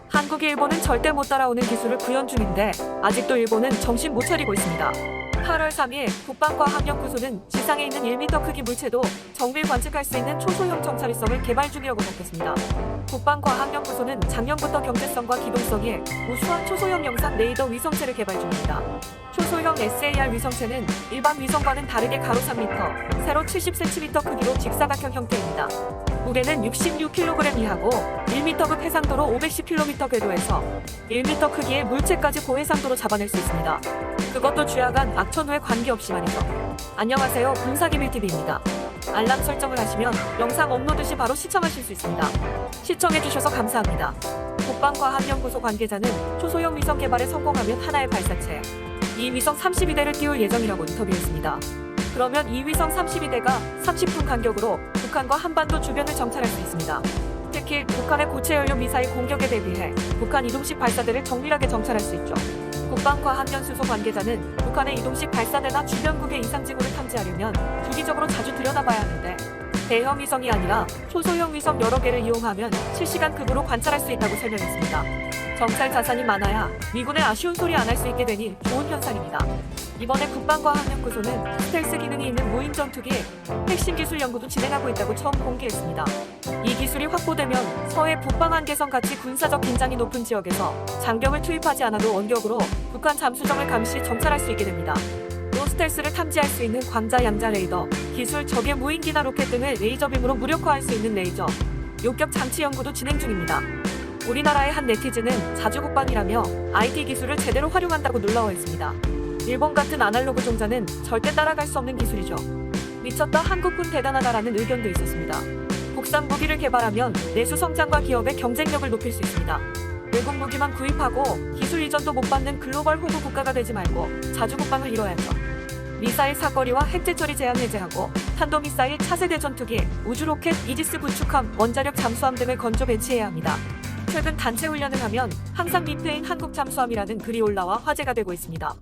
한국이 일본은 절대 못 따라오는 기술을 구현 중인데 아직도 일본은 정신 못 차리고 있습니다. 8월 3일 국방과학연구소는 지상에 있는 1m 크기 물체도 정밀 관측할 수 있는 초소형 정찰위성을 개발 중이라고 밝혔습니다. 국방과학연구소는 작년부터 경제성과 기동성이 우수한 초소형 영상 레이더 위성체를 개발 중입니다. 초소형 SAR 위성체는 일반 위성과는 다르게 가로 3m, 세로 70cm 크기로 직사각형 형태입니다. 무게는 66kg 이하고 1m급 해상도로 510km 궤도에서 1m 크기의 물체까지 고해상도로 잡아낼 수 있습니다. 그것도 주야간 악천후에 관계없이 말이죠. 안녕하세요, 군사기밀TV입니다. 알람 설정을 하시면 영상 업로드 시 바로 시청하실 수 있습니다. 시청해주셔서 감사합니다. 국방과학연구소 관계자는 초소형 위성 개발에 성공하면 하나의 발사체, 이 위성 32대를 띄울 예정이라고 인터뷰했습니다. 그러면 이 위성 32대가 30분 간격으로 북한과 한반도 주변을 정찰할 수 있습니다. 특히 북한의 고체 연료 미사일 공격에 대비해 북한 이동식 발사대를 정밀하게 정찰할 수 있죠. 국방과학연수소 관계자는 북한의 이동식 발사대나 주변국의 이상 징후를 탐지하려면 주기적으로 자주 들여다봐야 하는데 대형 위성이 아니라 초소형 위성 여러 개를 이용하면 실시간 급으로 관찰할 수 있다고 설명했습니다. 정찰 자산이 많아야 미군의 아쉬운 소리 안 할 수 있게 되니 좋은 현상입니다. 이번에 국방과학연구소는 스텔스 기능이 있는 무인 전투기 핵심 기술 연구도 진행하고 있다고 처음 공개했습니다. 이 기술이 확보되면 서해 북방 한계선 같이 군사적 긴장이 높은 지역에서 장병을 투입하지 않아도 원격으로 북한 잠수정을 감시 정찰할 수 있게 됩니다. 또 스텔스를 탐지할 수 있는 광자 양자 레이더, 기술 적의 무인기나 로켓 등을 레이저빔으로 무력화할 수 있는 레이저, 요격 장치 연구도 진행 중입니다. 우리나라의 한 네티즌은 자주국방이라며 IT 기술을 제대로 활용한다고 놀라워했습니다. 일본 같은 아날로그 종자는 절대 따라갈 수 없는 기술이죠. 미쳤다, 한국군 대단하다라는 의견도 있었습니다. 국산 무기를 개발하면 내수 성장과 기업의 경쟁력을 높일 수 있습니다. 외국 무기만 구입하고 기술 이전도 못 받는 글로벌 호구 국가가 되지 말고 자주국방을 이뤄야죠. 미사일 사거리와 핵제처리 제한 해제하고 탄도미사일 차세대 전투기, 우주로켓, 이지스 구축함, 원자력 잠수함 등을 건조 배치해야 합니다. 최근 단체 훈련을 하면 항상 민폐인 한국 잠수함이라는 글이 올라와 화제가 되고 있습니다.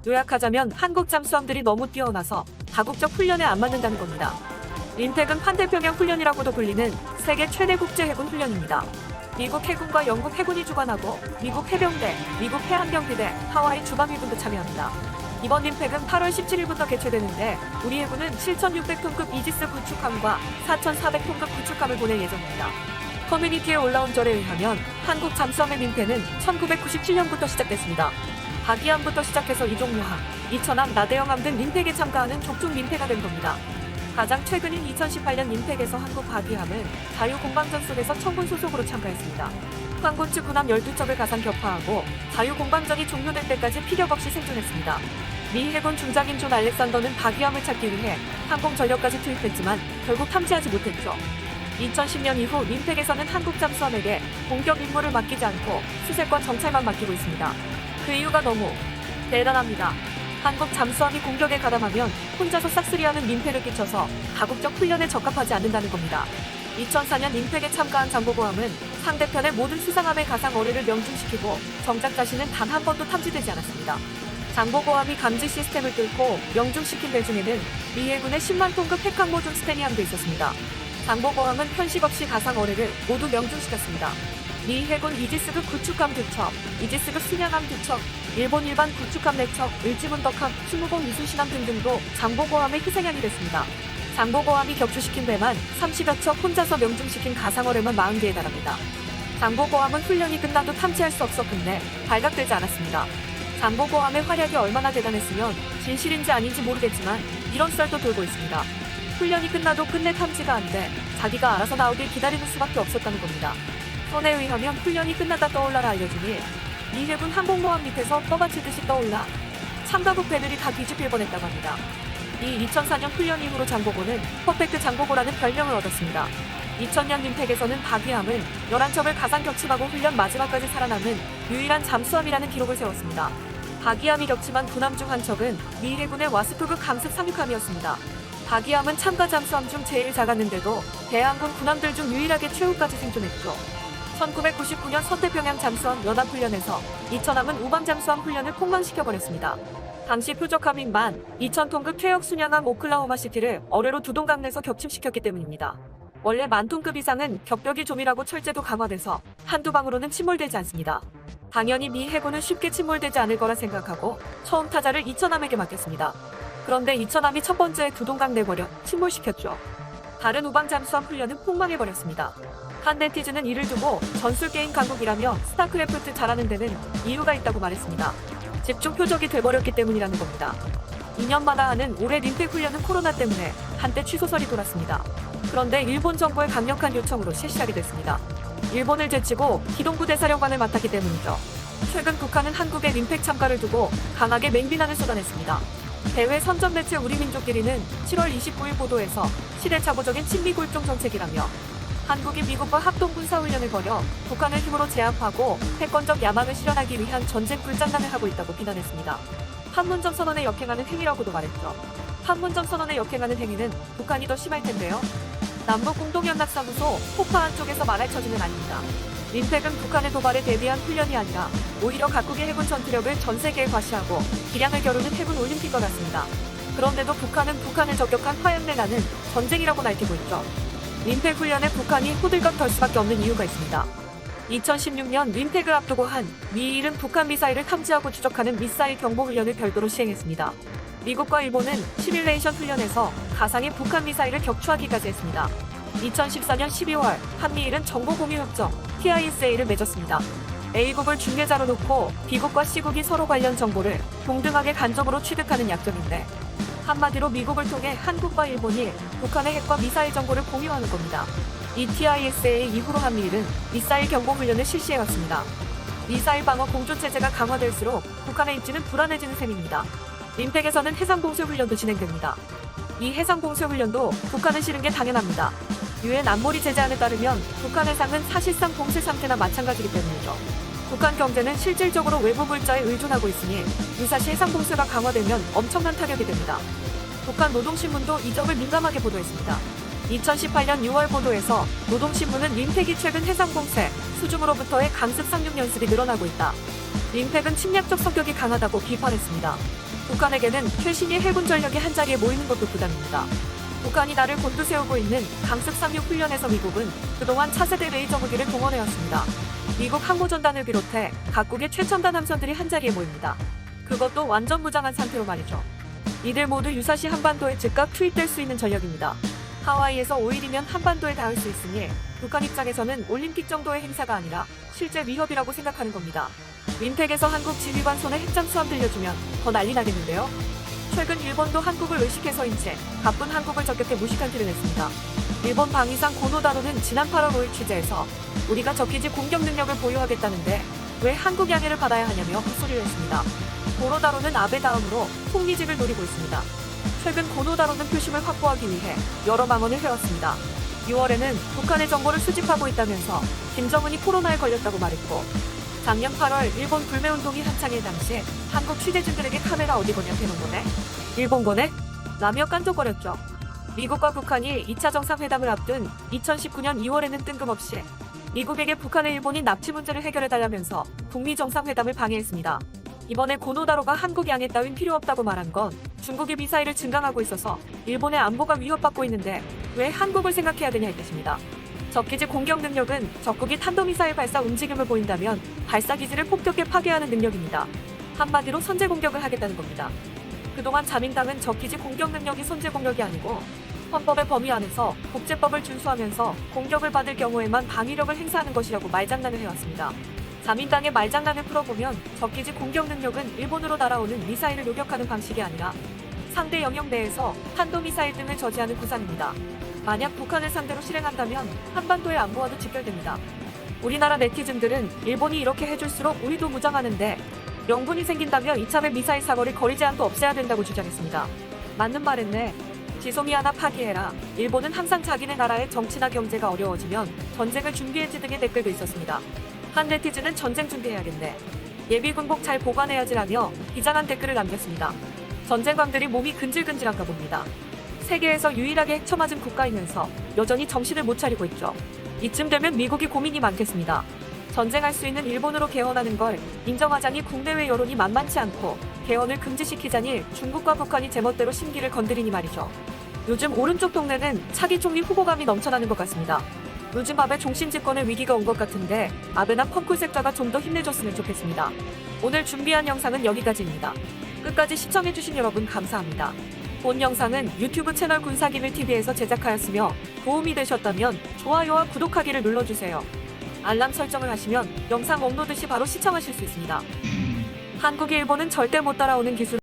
요약하자면 한국 잠수함들이 너무 뛰어나서 다국적 훈련에 안 맞는다는 겁니다. 림팩은 환태평양 훈련이라고도 불리는 세계 최대 국제 해군 훈련입니다. 미국 해군과 영국 해군이 주관하고 미국 해병대, 미국 해안경비대, 하와이 주방위군도 참여합니다. 이번 림팩은 8월 17일부터 개최되는데 우리 해군은 7,600톤급 이지스 구축함과 4,400톤급 구축함을 보낼 예정입니다. 커뮤니티에 올라온 절에 의하면 한국 잠수함의 민폐는 1997년부터 시작됐습니다. 박이함부터 시작해서 이종무함, 이천함, 나대영함 등 민폐에 참가하는 족중 민폐가 된 겁니다. 가장 최근인 2018년 민폐에서 한국 박이함은 자유공방전 속에서 청군 소속으로 참가했습니다. 한군 측 군함 12척을 가상 격파하고 자유공방전이 종료될 때까지 피격 없이 생존했습니다. 미 해군 중장인 존 알렉산더는 박이함을 찾기 위해 항공전력까지 투입했지만 결국 탐지하지 못했죠. 2010년 이후 민팩에서는 한국 잠수함에게 공격 임무를 맡기지 않고 수색과 정찰만 맡기고 있습니다. 그 이유가 너무 대단합니다. 한국 잠수함이 공격에 가담하면 혼자서 싹쓸이하는 민폐를 끼쳐서 다국적 훈련에 적합하지 않는다는 겁니다. 2004년 민팩에 참가한 장보고함은 상대편의 모든 수상함의 가상 어뢰를 명중시키고 정작 자신은 단 한 번도 탐지되지 않았습니다. 장보고함이 감지 시스템을 뚫고 명중시킨 배 중에는 미 해군의 10만 톤급 핵항모중 스테니함도 있었습니다. 장보고함은 편식 없이 가상 어뢰를 모두 명중시켰습니다. 미 해군 이지스급 구축함 2척, 이지스급 순양함 2척, 일본 일반 구축함 4척, 을지문덕함, 수무공 이순신함 등등도 장보고함의 희생양이 됐습니다. 장보고함이 격추시킨 배만 30여 척, 혼자서 명중시킨 가상어뢰만 40개에 달합니다. 장보고함은 훈련이 끝나도 탐지할 수 없었는데 발각되지 않았습니다. 장보고함의 활약이 얼마나 대단했으면 진실인지 아닌지 모르겠지만 이런 썰도 돌고 있습니다. 훈련이 끝나도 끝내 탐지가 안 돼 자기가 알아서 나오길 기다리는 수밖에 없었다는 겁니다. 선에 의하면 훈련이 끝나다 떠올라라 알려주니 미 해군 항공모함 밑에서 떠받치듯이 떠올라 참가국 배들이 다 뒤집힐 뻔했다고 합니다. 이 2004년 훈련 이후로 장보고는 퍼펙트 장보고라는 별명을 얻었습니다. 2000년 림팩에서는 박이함은 11척을 가상 격침하고 훈련 마지막까지 살아남은 유일한 잠수함이라는 기록을 세웠습니다. 박이함이 격침한 군함 중 한 척은 미 해군의 와스프급 강습 상륙함이었습니다. 박이함은 참가 잠수함 중 제일 작았는데도 대한군 군함들 중 유일하게 최후까지 생존했죠. 1999년 서태평양 잠수함 연합훈련에서 이천함은 우밤 잠수함 훈련을 폭망시켜버렸습니다. 당시 표적 함익만 2,000톤급 퇴역 순양함 오클라호마 시티를 어뢰로 두 동강 내서 격침시켰기 때문입니다. 원래 10,000톤급 이상은 격벽이 조밀하고 철제도 강화돼서 한두 방으로는 침몰되지 않습니다. 당연히 미 해군은 쉽게 침몰되지 않을 거라 생각하고 처음 타자를 이천함에게 맡겼습니다. 그런데 이천함이 첫 번째 두 동강 내버려 침몰시켰죠. 다른 우방 잠수함 훈련은 폭망해버렸습니다. 한 네티즌은 이를 두고 전술게임 강국이라며 스타크래프트 잘하는 데는 이유가 있다고 말했습니다. 집중 표적이 돼버렸기 때문이라는 겁니다. 2년마다 하는 올해 림팩 훈련은 코로나 때문에 한때 취소설이 돌았습니다. 그런데 일본 정부의 강력한 요청으로 실시하게 됐습니다. 일본을 제치고 기동부대 사령관을 맡았기 때문이죠. 최근 북한은 한국의 림팩 참가를 두고 강하게 맹비난을 쏟아냈습니다. 대외 선전 매체 우리민족끼리는 7월 29일 보도에서 시대착오적인 친미 골종 정책이라며 한국이 미국과 합동군사훈련을 벌여 북한을 힘으로 제압하고 패권적 야망을 실현하기 위한 전쟁 불장난을 하고 있다고 비난했습니다. 판문점 선언에 역행하는 행위라고도 말했죠. 판문점 선언에 역행하는 행위는 북한이 더 심할 텐데요. 남북공동연락사무소 포파한 쪽에서 말할 처지는 아닙니다. 림팩은 북한의 도발에 대비한 훈련이 아니라 오히려 각국의 해군 전투력을 전 세계에 과시하고 기량을 겨루는 해군 올림픽과 같습니다. 그런데도 북한은 북한을 저격한 화약내 나는 전쟁이라고 날뛰고 있죠. 림팩 훈련에 북한이 호들갑 덜 수밖에 없는 이유가 있습니다. 2016년 림팩을 앞두고 한 미일은 북한 미사일을 탐지하고 추적하는 미사일 경보 훈련을 별도로 시행했습니다. 미국과 일본은 시뮬레이션 훈련에서 가상의 북한 미사일을 격추하기까지 했습니다. 2014년 12월 한미일은 정보공유협정 TISA를 맺었습니다. A국을 중개자로 놓고 B국과 C국이 서로 관련 정보를 동등하게 간접으로 취득하는 약정인데 한마디로 미국을 통해 한국과 일본이 북한의 핵과 미사일 정보를 공유하는 겁니다. 이 TISA 이후로 한미일은 미사일 경보 훈련을 실시해왔습니다. 미사일 방어 공조체제가 강화될수록 북한의 입지는 불안해지는 셈입니다. 림팩에서는 해상봉쇄훈련도 진행됩니다. 이 해상봉쇄훈련도 북한은 싫은 게 당연합니다. 유엔 안보리 제재안에 따르면 북한 해상은 사실상 봉쇄 상태나 마찬가지이기 때문이죠. 북한 경제는 실질적으로 외부 물자에 의존하고 있으니 유사시 해상봉쇄가 강화되면 엄청난 타격이 됩니다. 북한 노동신문도 이 점을 민감하게 보도했습니다. 2018년 6월 보도에서 노동신문은 림팩이 최근 해상봉쇄, 수중으로부터의 강습 상륙 연습이 늘어나고 있다. 림팩은 침략적 성격이 강하다고 비판했습니다. 북한에게는 최신의 해군 전력이 한자리에 모이는 것도 부담입니다. 북한이 나를 곤두세우고 있는 강습 상륙 훈련에서 미국은 그동안 차세대 레이저 무기를 동원해왔습니다. 미국 항모전단을 비롯해 각국의 최첨단 함선들이 한자리에 모입니다. 그것도 완전 무장한 상태로 말이죠. 이들 모두 유사시 한반도에 즉각 투입될 수 있는 전력입니다. 하와이에서 5일이면 한반도에 닿을 수 있으니 북한 입장에서는 올림픽 정도의 행사가 아니라 실제 위협이라고 생각하는 겁니다. 림팩에서 한국 지휘관 손에 핵잠수함 들려주면 더 난리 나겠는데요. 최근 일본도 한국을 의식해서인지 가쁜 한국을 저격해 무식한 티를 냈습니다. 일본 방위상 고노다로는 지난 8월 5일 취재에서 우리가 적기지 공격 능력을 보유하겠다는데 왜 한국 양해를 받아야 하냐며 헛소리를 했습니다. 고노다로는 아베 다음으로 총리직을 노리고 있습니다. 최근 고노다로는 표심을 확보하기 위해 여러 망언을 해왔습니다. 6월에는 북한의 정보를 수집하고 있다면서 김정은이 코로나에 걸렸다고 말했고 작년 8월 일본 불매운동이 한창일 당시 한국 취재진들에게 카메라 어디 거냐 대놓은 거네? 일본 거네? 라며 깐족거렸죠. 미국과 북한이 2차 정상회담을 앞둔 2019년 2월에는 뜬금없이 미국에게 북한의 일본인 납치 문제를 해결해달라면서 북미 정상회담을 방해했습니다. 이번에 고노다로가 한국 양해 따윈 필요 없다고 말한 건 중국이 미사일을 증강하고 있어서 일본의 안보가 위협받고 있는데 왜 한국을 생각해야 되냐의 뜻입니다. 적기지 공격 능력은 적국이 탄도미사일 발사 움직임을 보인다면 발사기지를 폭격해 파괴하는 능력입니다. 한마디로 선제 공격을 하겠다는 겁니다. 그동안 자민당은 적기지 공격 능력이 선제 공격이 아니고 헌법의 범위 안에서 국제법을 준수하면서 공격을 받을 경우에만 방위력을 행사하는 것이라고 말장난을 해왔습니다. 자민당의 말장난을 풀어보면 적기지 공격 능력은 일본으로 날아오는 미사일을 요격하는 방식이 아니라 상대 영역 내에서 탄도미사일 등을 저지하는 구상입니다. 만약 북한을 상대로 실행한다면 한반도의 안보와도 직결됩니다. 우리나라 네티즌들은 일본이 이렇게 해줄수록 우리도 무장하는데 명분이 생긴다며 이참에 미사일 사거리 거리 제한도 없애야 된다고 주장했습니다. 맞는 말했네. 지소미 하나 파기해라. 일본은 항상 자기네 나라의 정치나 경제가 어려워지면 전쟁을 준비했지 등의 댓글도 있었습니다. 한 네티즌은 전쟁 준비해야겠네. 예비 군복 잘 보관해야지라며 비장한 댓글을 남겼습니다. 전쟁광들이 몸이 근질근질한가 봅니다. 세계에서 유일하게 핵 처맞은 국가이면서 여전히 정신을 못 차리고 있죠. 이쯤 되면 미국이 고민이 많겠습니다. 전쟁할 수 있는 일본으로 개헌하는 걸 인정하자니 국내외 여론이 만만치 않고 개헌을 금지시키자니 중국과 북한이 제멋대로 심기를 건드리니 말이죠. 요즘 오른쪽 동네는 차기 총리 후보감이 넘쳐나는 것 같습니다. 요즘 아베 종신 집권의 위기가 온 것 같은데 아베나 펑크색자가 좀 더 힘내줬으면 좋겠습니다. 오늘 준비한 영상은 여기까지입니다. 끝까지 시청해주신 여러분 감사합니다. 본 영상은 유튜브 채널 군사기밀TV에서 제작하였으며 도움이 되셨다면 좋아요와 구독하기를 눌러주세요. 알람 설정을 하시면 영상 업로드 시 바로 시청하실 수 있습니다. 한국이 일본은 절대 못 따라오는 기술